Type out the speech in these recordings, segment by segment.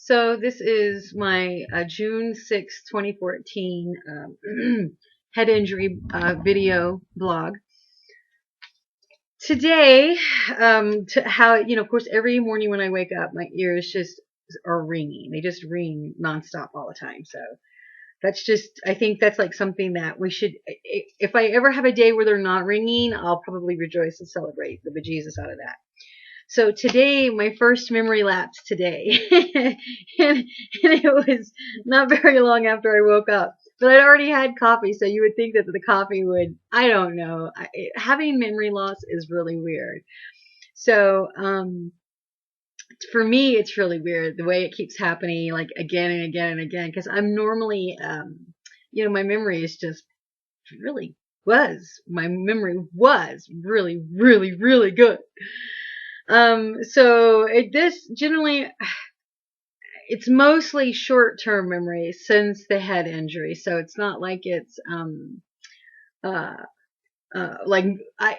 So this is my June 6, 2014 head injury video blog. Today, of course, every morning when I wake up, my ears just are ringing. They just ring nonstop all the time. So I think that's like something that we should, if I ever have a day where they're not ringing, I'll probably rejoice and celebrate the bejesus out of that. So today, my first memory lapse today, and it was not very long after I woke up. But I'd already had coffee, so you would think that the coffee would, I don't know. Having memory loss is really weird. So for me, it's really weird the way it keeps happening, like again and again and again, because I'm normally, my memory is just really my memory was really, really, really good. This generally, it's mostly short-term memory since the head injury. So it's not like it's,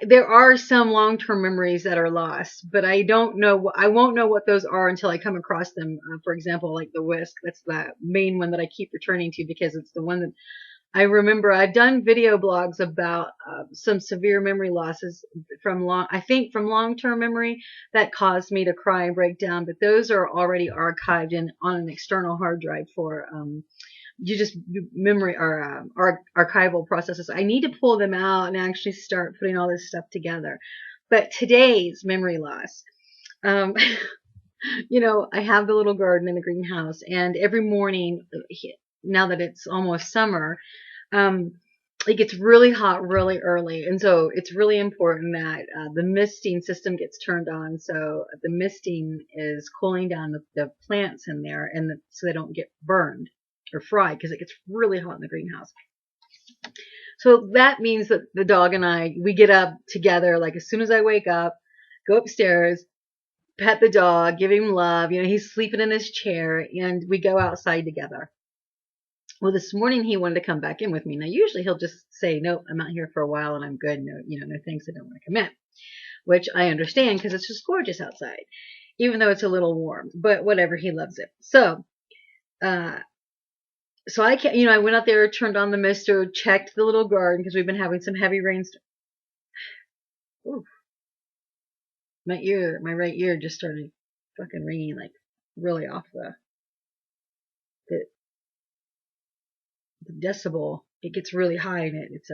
there are some long-term memories that are lost, but I won't know what those are until I come across them. For example, like the whisk, that's the main one that I keep returning to because it's the one that I remember. I've done video blogs about some severe memory losses from long-term memory that caused me to cry and break down, but those are already archived on an external hard drive for memory or archival processes. I need to pull them out and actually start putting all this stuff together. But today's memory loss, I have the little garden in the greenhouse, and every morning, now that it's almost summer, it gets really hot really early, and so it's really important that the misting system gets turned on, so the misting is cooling down the plants in there, and so they don't get burned or fried, because it gets really hot in the greenhouse. So that means that the dog and we get up together, like as soon as I wake up, go upstairs, pet the dog, give him love. He's sleeping in his chair, and we go outside together. Well, this morning he wanted to come back in with me. Now, usually he'll just say, "Nope, I'm out here for a while and I'm good. No, no thanks, I don't want to come in," which I understand because it's just gorgeous outside, even though it's a little warm. But whatever, he loves it. So I can't, I went out there, turned on the mister, checked the little garden because we've been having some heavy rains. Ooh, my right ear just started fucking ringing like really off the decibel. It gets really high and it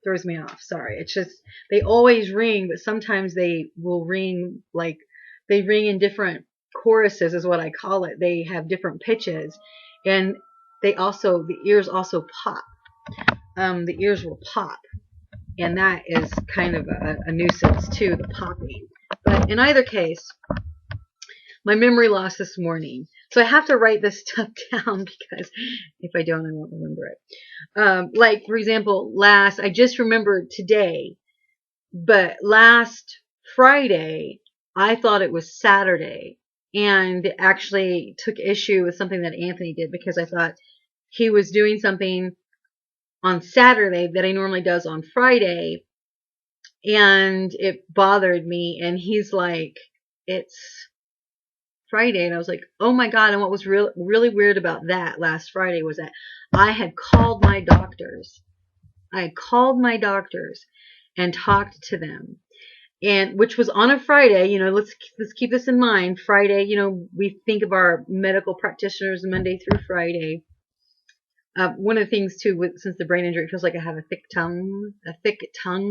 throws me off. Sorry. It's just, they always ring, but sometimes they will ring like they ring in different choruses is what I call it. They have different pitches, and the ears also pop. The ears will pop, and that is kind of a nuisance too, the popping. But in either case, my memory loss this morning. So I have to write this stuff down because if I don't, I won't remember it. Like, for example, I just remembered today, but last Friday, I thought it was Saturday, and actually took issue with something that Anthony did because I thought he was doing something on Saturday that he normally does on Friday, and it bothered me, and he's like, it's Friday, and I was like, oh my God. And what was really weird about that last Friday was that I had called my doctors. And talked to them, and which was on a Friday. Let's keep this in mind. Friday, we think of our medical practitioners Monday through Friday. One of the things too, since the brain injury, it feels like I have a thick tongue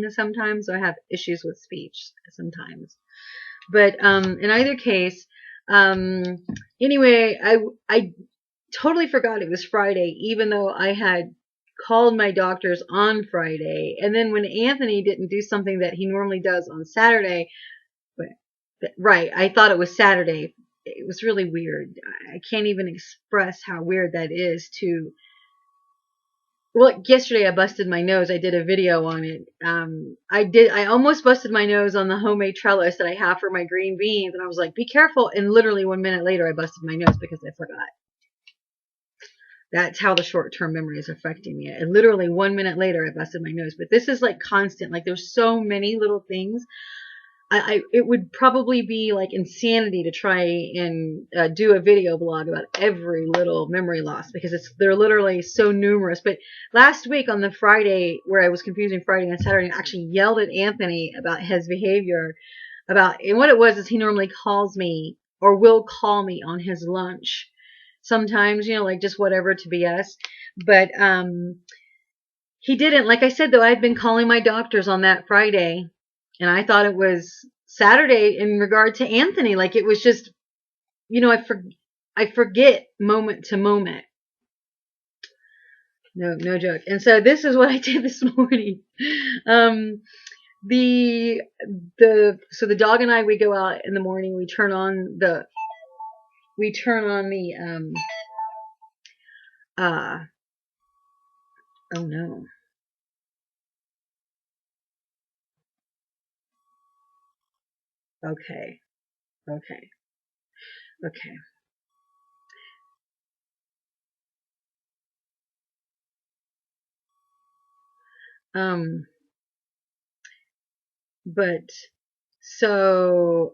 sometimes. So I have issues with speech sometimes. But in either case, anyway, I totally forgot it was Friday, even though I had called my doctors on Friday. And then when Anthony didn't do something that he normally does on Saturday, right, I thought it was Saturday. It was really weird. I can't even express how weird that is to. Well, yesterday I busted my nose. I did a video on it. I almost busted my nose on the homemade trellis that I have for my green beans. And I was like, be careful. And literally 1 minute later, I busted my nose because I forgot. That's how the short-term memory is affecting me. And literally 1 minute later, I busted my nose. But this is like constant. Like, there's so many little things. it would probably be like insanity to try and do a video blog about every little memory loss because they're literally so numerous. But last week on the Friday where I was confusing Friday and Saturday, I actually yelled at Anthony about his behavior and what it was is he normally calls me or will call me on his lunch. Sometimes, like just whatever to BS. But he didn't. Like I said, though, I'd been calling my doctors on that Friday, and I thought it was Saturday in regard to Anthony. Like it was just, I forget moment to moment. No joke. And so this is what I did this morning. So the dog and I, we go out in the morning. We turn on the oh no. Okay. Okay. Okay. But so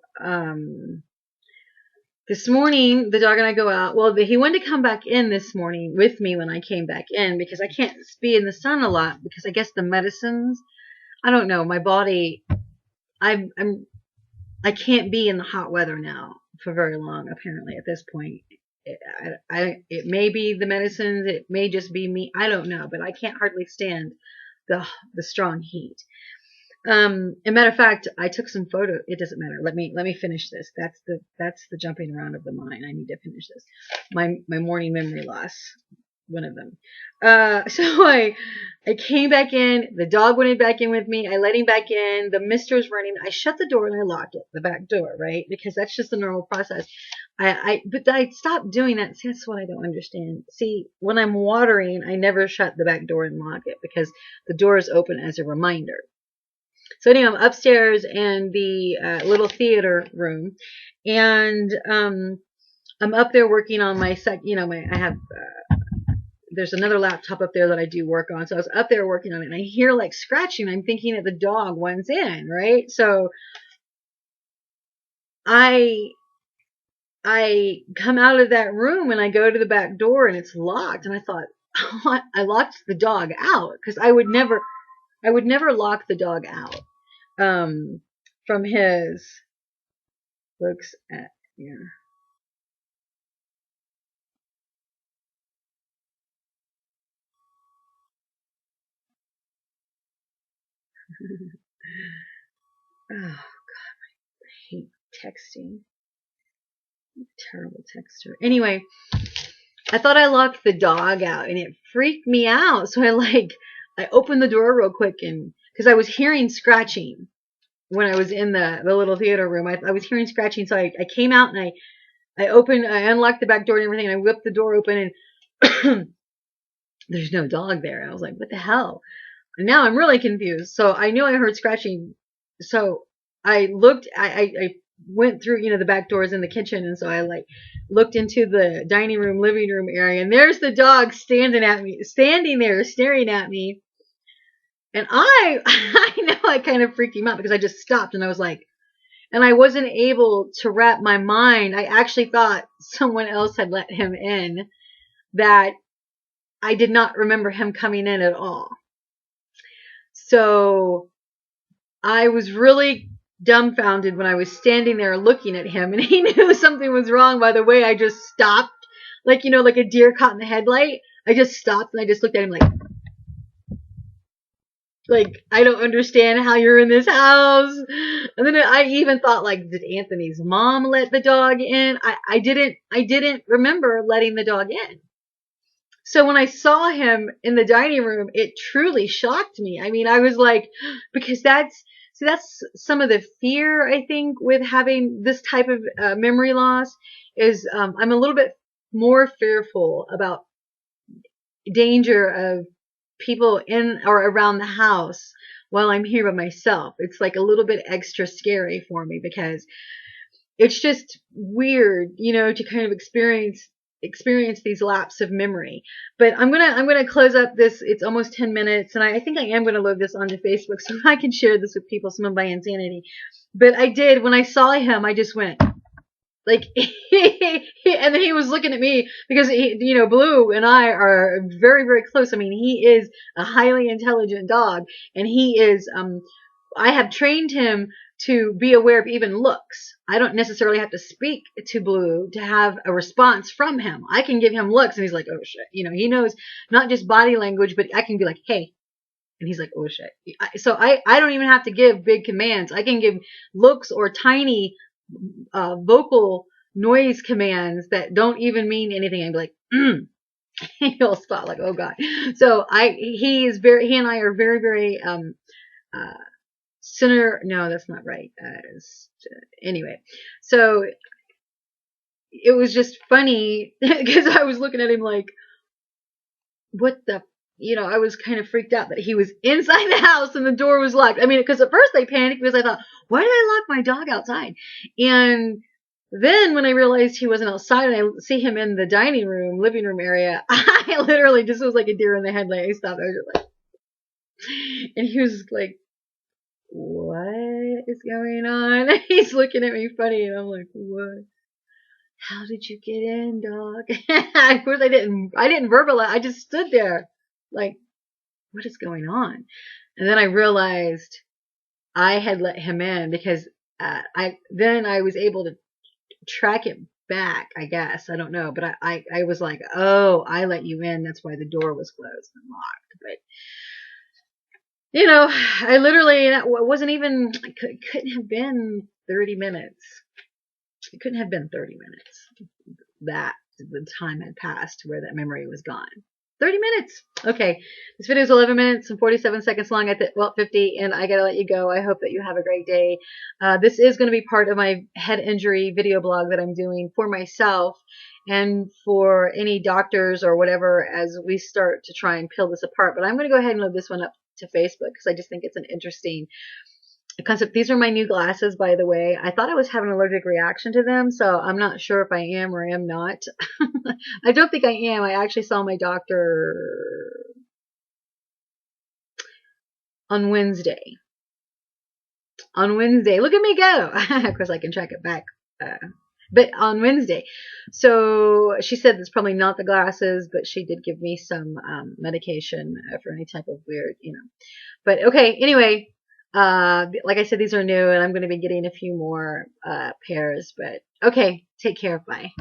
this morning the dog and I go out. Well, he wanted to come back in this morning with me when I came back in because I can't be in the sun a lot because I guess the medicines. I don't know. My body. I can't be in the hot weather now for very long. Apparently, at this point, it may be the medicines. It may just be me. I don't know, but I can't hardly stand the strong heat. As a matter of fact, I took some photo. It doesn't matter. Let me finish this. That's the jumping around of the mind. I need to finish this. My morning memory loss. One of them. So I came back in. The dog went back in with me. I let him back in. The mister's running. I shut the door and I locked it, the back door, right? Because that's just the normal process. But I stopped doing that. See, that's what I don't understand. See, when I'm watering, I never shut the back door and lock it because the door is open as a reminder. So anyway, I'm upstairs in the little theater room, and I'm up there working on my I have there's another laptop up there that I do work on. So I was up there working on it, and I hear like scratching. I'm thinking that the dog went in, right? So I come out of that room and I go to the back door and it's locked, and I thought I locked the dog out because I would never lock the dog out from his looks at yeah. Oh, God, I hate texting. Terrible texter. Anyway, I thought I locked the dog out and it freaked me out. So I opened the door real quick and because I was hearing scratching when I was in the little theater room. I was hearing scratching. So I came out and I unlocked the back door and everything. And I whipped the door open and there's no dog there. I was like, what the hell? And now I'm really confused. So I knew I heard scratching. So I looked, I went through, the back doors in the kitchen. And so I looked into the dining room, living room area. And there's the dog standing there, staring at me. And I know I kind of freaked him out because I just stopped and I was like, and I wasn't able to wrap my mind. I actually thought someone else had let him in, that I did not remember him coming in at all. So I was really dumbfounded when I was standing there looking at him, and he knew something was wrong by the way I just stopped, like a deer caught in the headlight. I just stopped and I just looked at him like I don't understand how you're in this house. And then I even thought, did Anthony's mom let the dog in? I didn't remember letting the dog in. So when I saw him in the dining room, it truly shocked me. I mean, I was like, because that's some of the fear, I think, with having this type of memory loss is I'm a little bit more fearful about danger of people in or around the house while I'm here by myself. It's like a little bit extra scary for me because it's just weird, to kind of experience experience these lapses of memory. But I'm gonna close up this. It's almost 10 minutes, and I think I am gonna load this onto Facebook so I can share this with people, some of my insanity. But I did, when I saw him, I just went like, and then he was looking at me because Blue and I are very, very close. I mean, he is a highly intelligent dog, and he is I have trained him to be aware of even looks. I don't necessarily have to speak to Blue to have a response from him. I can give him looks and he's like, oh shit. He knows not just body language, but I can be like, hey. And he's like, oh shit. So I don't even have to give big commands. I can give looks or tiny vocal noise commands that don't even mean anything. I'd be like, he'll stop like, oh God. So he and I are very, very, no, that's not right. Anyway, so it was just funny because I was looking at him like, what the, I was kind of freaked out that he was inside the house and the door was locked. I mean, because at first I panicked because I thought, why did I lock my dog outside? And then when I realized he wasn't outside and I see him in the dining room, living room area, I literally just was like a deer in the headlight. I stopped. I was just like, and he was like, what is going on? He's looking at me funny and I'm like, what? How did you get in, dog? Of course I didn't verbalize. I just stood there like, what is going on? And then I realized I had let him in because I was able to track it back, I guess. I don't know. But I was like, oh, I let you in. That's why the door was closed and locked. But I literally, it wasn't even, it couldn't have been 30 minutes. It couldn't have been 30 minutes. That the time had passed where that memory was gone. 30 minutes. Okay. This video is 11 minutes and 47 seconds long. 50, and I gotta let you go. I hope that you have a great day. This is going to be part of my head injury video blog that I'm doing for myself and for any doctors or whatever as we start to try and peel this apart. But I'm going to go ahead and load this one up to Facebook because I just think it's an interesting concept. These are my new glasses, by the way. I thought I was having an allergic reaction to them, so I'm not sure if I am or am not. I don't think I am. I actually saw my doctor on Wednesday. Look at me go. Of course, I can track it back. But on Wednesday. So she said it's probably not the glasses, but she did give me some medication for any type of weird, But okay, anyway. Like I said, these are new and I'm going to be getting a few more pairs, but okay, take care. Bye.